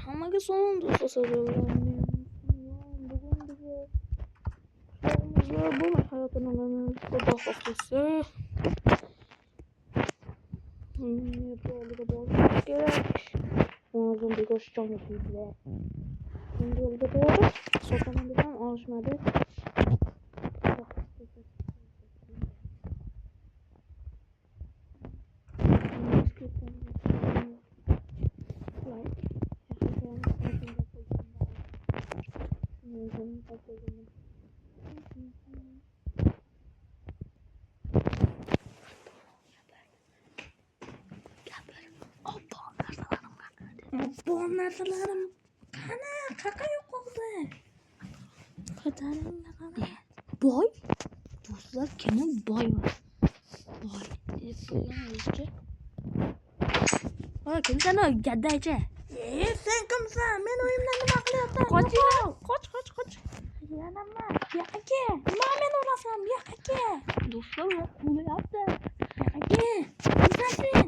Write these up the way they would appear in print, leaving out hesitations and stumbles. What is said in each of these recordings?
Hammaga son so'zlarim. Bugun bu hayotimiz xudo xohlasa. Yo'lga borish kerak. O'zim begosh jonimda. Endi yo'lga borib, so'zlamani ham olishmadi. Bu narsalarim qana qaqa yo'qoldi. Qadaringlar. Boy? Do'stlar, kim boymi? Boy deb qo'ygan o'zicha. Ha, kimsan o gaddaychi? Sen kimsan? Men o'yimdan nima qilyapman? Qoch. Yanama. Yo'q-aka. Nima men urasam? Yo'q-aka. Do'stlar, qo'lyapti. Yo'q-aka. Kimsan sen?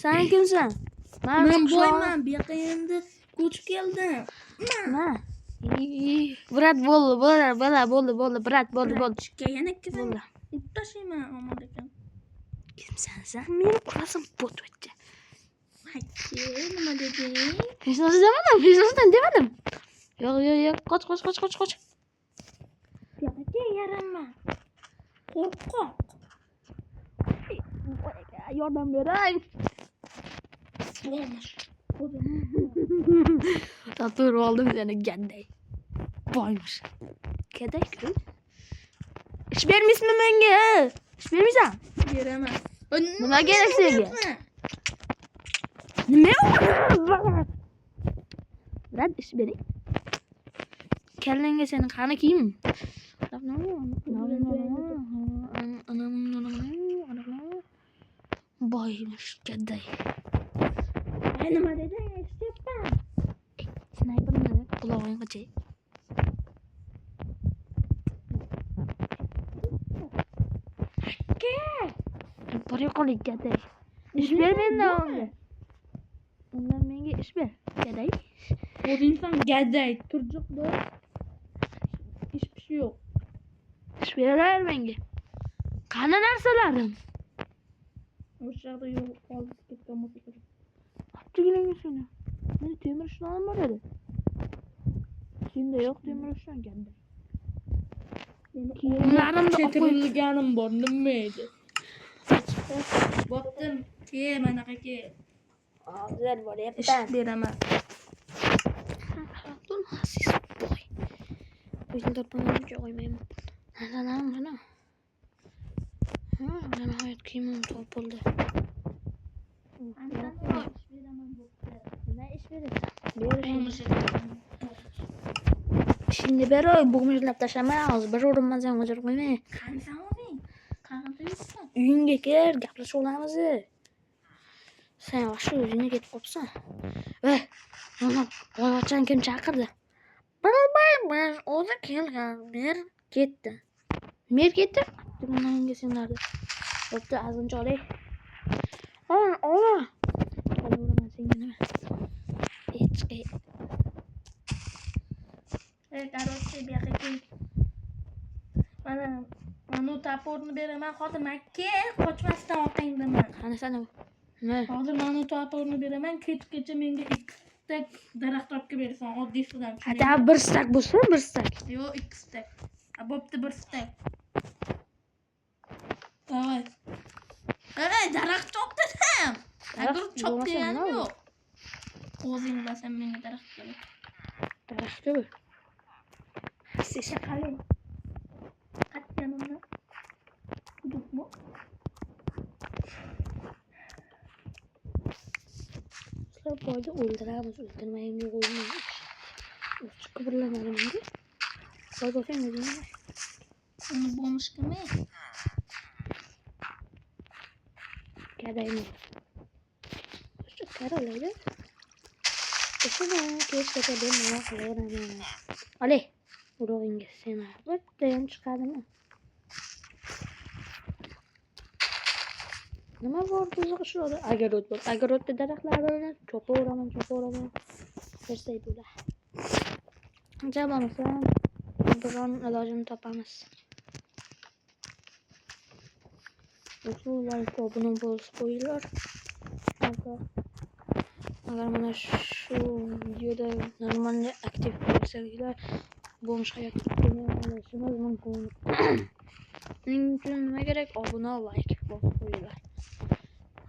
Sen kimsan? Men boyman. Bu yoqqa endi ko'chib keldim. Nima? Brat bo'ldi. Brat bo'ldi. Yana kimsan? Tashlayman omad ekan. Kimsan sen? Meni urasan bo'tvetchi. Aka, nima deding? Hech narsa demadim. Yo'q. Qoch. Yo'q-aka, yaranma. Qo'rqoq. Yordam beray. Bo'lmish. Tatır oldım seni genday. Boymuş. Gedek mi? İş vermişsin bana. İş vermişsen. Beraman. Nima kerak senga? Nima yo'q? Lan ish bering. Kallangga seni qani kiyim? Boymuş gedday. Nima deding? Eshityapman. Snayperni qulog'ing qochay. Bor yo'qolik gaday. Ish ber mendan. Undan menga ish ber. Gaday. O'zingsan gaday, turjuq bo'l. Ish yo'q. Ish berar menga. Qani narsalarim? O'sha yoqda yo'q, qolib ketgan bo'lsa kerak. Tugilingni shuni. Meni temir ishlonim bor edi. Senda yo'q temir ishlan gaday. Kiyimlarimda Chetirilganim bor, nima edi? Bo'ptim. Mana qaqa. Hozir bo'lyapti. Ish beraman. Abdul Aziz boy. O'zimda pulga qo'ymayman. Mana. Mana hayot kiyimim topildi. Nima ish berasan? Ishingni beroy, bug'mirlab tashlama, hozir bir o'rinmasang o'chirib qo'ymay. Qanisan o'zing? Qayerda yuribsan? Uyingga kel, gaplashib olamiz. Sen shu o'zingga ketib qopsan. Mana boyvachchani kim chaqirdi? Bilmayman, o'zi kelgan, mer ketdi. Menga senlardi. Bo'pti, azimcha olay. Ola. Qo'laveraman senga nima? Chiqay. Короче, bu yoqqa kel. Mana taporni beraman, hozir makka qochmasdan otangdaman. Qani sana? Nima? Hozir mana taporni beraman, ketgacha menga 2 stak daraxt topib berasan, oddiy sudan. Ata 1 stak bo'lsa, 1 stak. Yo'q, 2 stak. Bo'pti, 1 stak. Davay. Daraxt chop dedim. Daraxt chop deganim yo'q. O'zing bilasan menga daraxt kerak. Daraxtga bir. Sesha qalin. Qatganimda. Hududmi? Sizlar boyda o'ldiramiz, o'ldirmaymi qo'ymaymiz. Chiqib birlamadim menga. Boy bo'lsang o'zingga. Uni bo'lmish kimi? Gadaymi? Shu qarolaydi. Shuni kechgacha nima qilaveraman. Olay. Urug'ingiz seni. Bitta ham chiqadimi? Nima bor qiziq ishlar? Огород bor. Огородda daraxtlarni cho'paveraman. Versey bo'lar. Jamolsa biron ilojini topamiz. Usullar ko'pini bo'lsa qo'yinglar. Agar mana shu videoda normalde aktiv bo'lsanglar, bo'lmish hayotda qolishimiz mumkin. Buning uchun nima kerak? Obuna, like bosib qo'yinglar.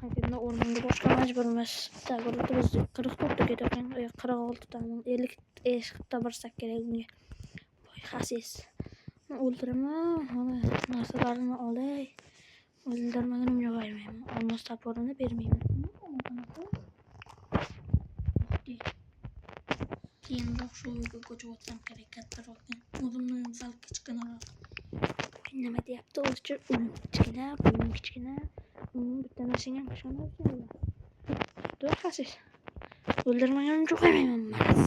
Hakimda o'rmonga boshqa majburmiz. Tag'irda biz 44 ta ketgan, 46 ta, 50 ta borsak kerak bunga. Voy xasis. O'ldiraman, mana narsalarini olay. O'ldirmagunimga qo'ymayman. Olmos toporini bermayman. Keyinroq shu uyga ko'chib o'tsam kerak, kattaroqdan. O'zimni sal kichkinaroq. Nima deyapti? O'zicha uyim kichkina, uyim kichkina. Bitta narsaga ham ishonmayman. To'g'ri xasis. O'ldirmagunimga qo'ymayman, maraz.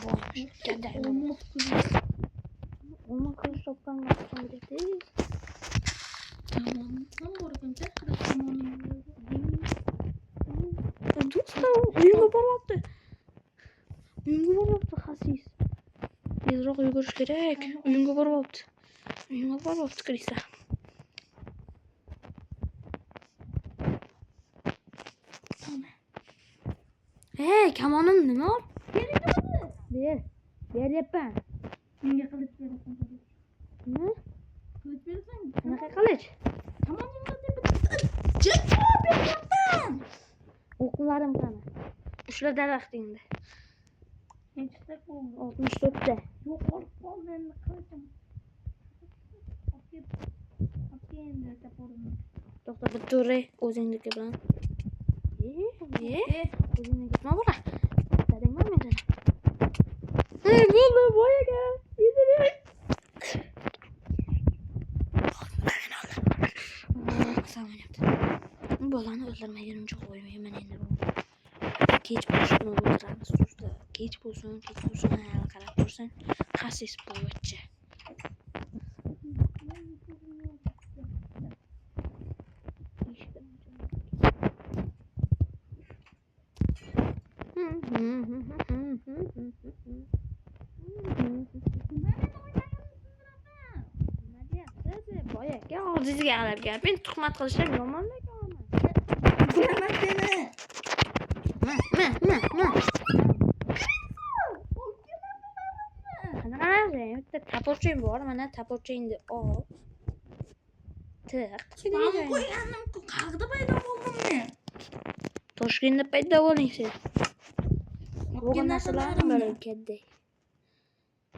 Voy, gaday. Olma qilish topgan maqsam dedi. Tamam, borguncha qirqmonim. Do'stlar, uyimga boryapti. Uyimga boryapti xasis. Tezroq yugurish kerak. Uyimga boryapti. Uyimga boryapti Krista. Hey, kamonim nima? Ber. Beryapman. Menga qilib berasan. Nima? Qilib berasan. Qanaqa qilich? Tamam, beryapman. O'qlarim qani? Ushla daraxtingni. Nechta bo'ldi? 64 ta. Yo'qolib qoldi endi qildim. Okey, endi taporimni. To'xta, bir to'g'ri o'zingniki bilan. O'zingga ketma bo'la. Dadangmi meni? Bo'ldi, boyaga. Yedirik. Bolani o'ldirmagunimcha qo'ymayman endi. Kech bo'lishini o'ldiramiz. Kech bo'lsin, qarab tursin. Xasis bo'ycha. Boyaga og'zingizga qarab gaping, tuhmat qilishdan yomonmi yo'qmi? Bilaman seni. Qanaqa bitta tapoching bor, mana tapochingni ol. Tiq. Mana qo'yganim-ku, qayerda paydo bo'ldim men? Toshkentda paydo bo'ling sen. Bo'lgan narsalarim bor ekan-da.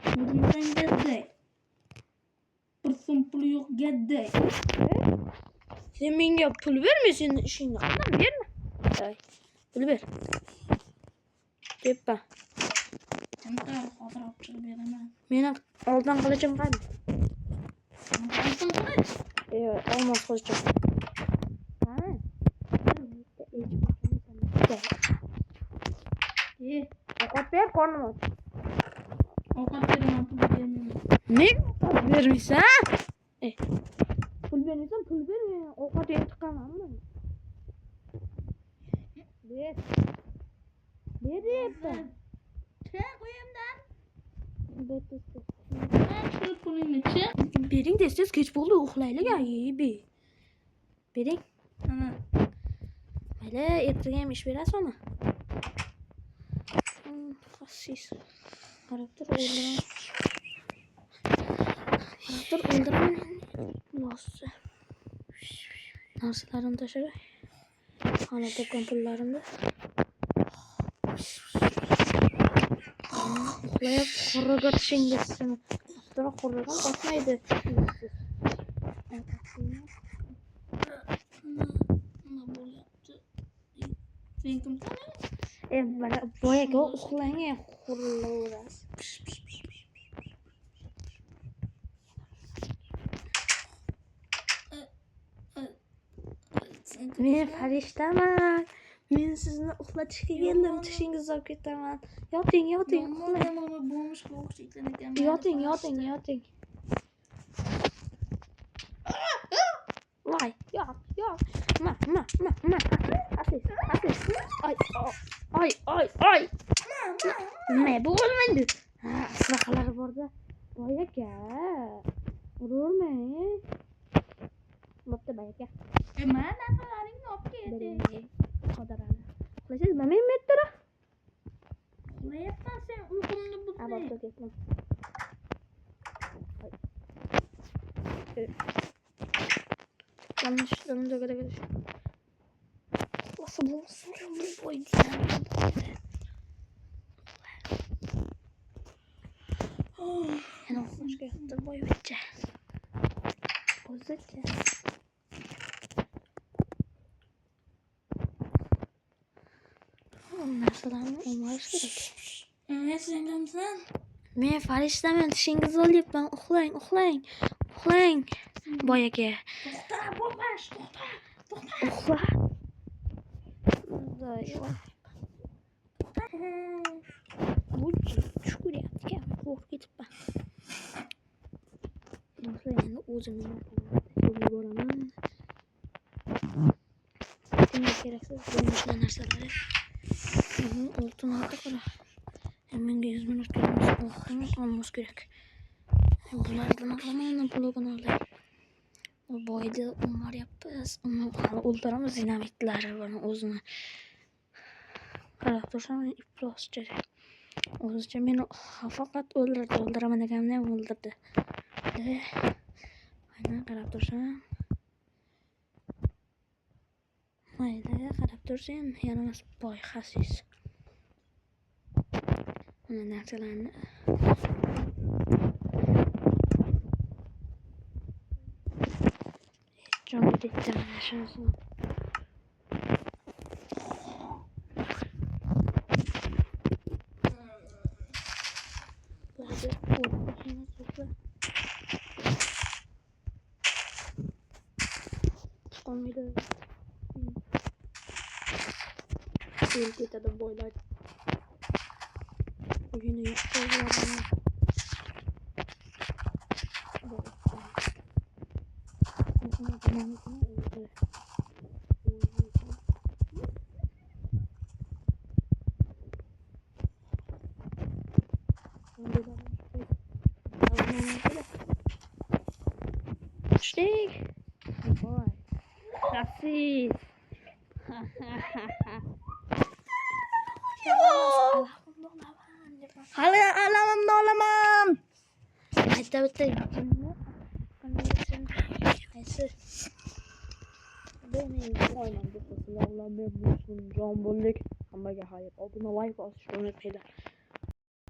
O'zimdan gadday. Bir so'm puli yo'q gadday. Sen menga pul bermaysan, ishingni qilib berma. Ay, pul ber. Deppa. Endi hozir olib chiqib beraman. Meni oldin qilichim qani? Olsin qilich. Olmos qilichim. Qani? Ovqat ber, qornim och. Ovqat beraman, pul bermayman. Ne? Vermaysan? Pul bermaysan, pul ber. Ovqat yeb chiqamanmi? Ber. Ber deyapti. Chiq uyimdan. Betisi. Shu pulingni chiq. Bering desiz, kech bo'ldi, uxlaylik aybi. Bering. Mana. Mayli, ertaga ham ish berasizmi? Xasis. Qarab tur, o'ldiraman. Nossa. Narsalarimni tashlay. Ana topgan pullarimni. Uxlayib qurg'oq tishingizni. To'g'ri qurg'oq o'tmaydi. Nima bo'lyapti? Sen kimsan? Mana boyaga uxlangan xurlaverasiz. Men farishtaman. Men sizni uxlatishga keldim. Tishingizni olib ketaman. Yoting, uxlang. Mana bo'lmishga o'xshaysan ekan. Yoting. Voy, yo'q. Ma. Ay. Ne bu olmadı? Ha, sıralar burada. Bayak ya. Ururma. Bapta bayak ya. Mana narsalarning olib keldi. Qodarani. Qilasiz, men mettira. Uxlayapsan sen uyqumni Ha, buzding. bapta ketdim. Yanlışlarını da görebilir. Nasıl bulsun? Bu boy yani başka yaptır boy bitti. Bozacı. Onlar salamı olmaz gerek. Sen kimsin? Men farishtaman, tishingiz olyapman. Uxlang. Boyaga. To'xta, bo'lmas, to'xta. Uxla. Bu tush ko'ryapti-ku. Qo'rqib ketibman. Do'stlar, endi o'zimni yuboraman. Bunga keraksiz bo'lmashli narsalar. Oltin oldi qara. Menga 100 minut olmos kerak. Bulardan olaman, blogini olay. O boyda umar yapız. Hali o'ldiramiz dinamitlar buni o'zini. Qarab tursam iflos kerak. O'zicha meni faqat o'ldiraman deganimni ham o'ldirdi. Aynan qarab tursam. Mayli, qarab tursin, yana mas boy xasis. Mana narsalarni John bitti mana shunisi. Hadi o'rtaxona so'zla. Chiqolmaydi. Yo'l ketadi boylar. Uyini yo'qoladi. Steg. Boy. Xasis. Hali alamimni olaman. Bitta qaysi? Beni qo'yman deb men jon bo'ldik. Hammaga xayr. Obuna like bosishni unutmanglar.